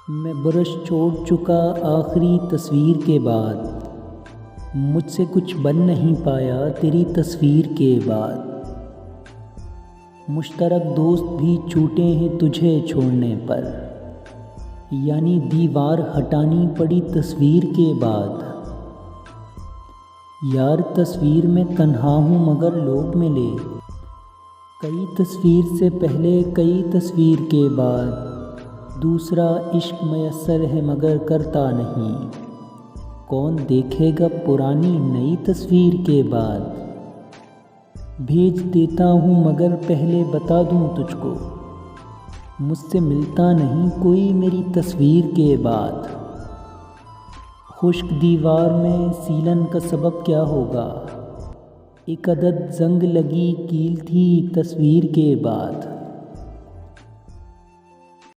میں برش چھوڑ چکا آخری تصویر کے بعد، مجھ سے کچھ بن نہیں پایا تیری تصویر کے بعد۔ مشترک دوست بھی چھوٹے ہیں تجھے چھوڑنے پر، یعنی دیوار ہٹانی پڑی تصویر کے بعد۔ یار تصویر میں تنہا ہوں مگر لوگ ملے، کئی تصویر سے پہلے کئی تصویر کے بعد۔ دوسرا عشق میسر ہے مگر کرتا نہیں، کون دیکھے گا پرانی نئی تصویر کے بعد۔ بھیج دیتا ہوں مگر پہلے بتا دوں تجھ کو، مجھ سے ملتا نہیں کوئی میری تصویر کے بعد۔ خشک دیوار میں سیلن کا سبب کیا ہوگا، ایک عدد زنگ لگی کیل تھی تصویر کے بعد۔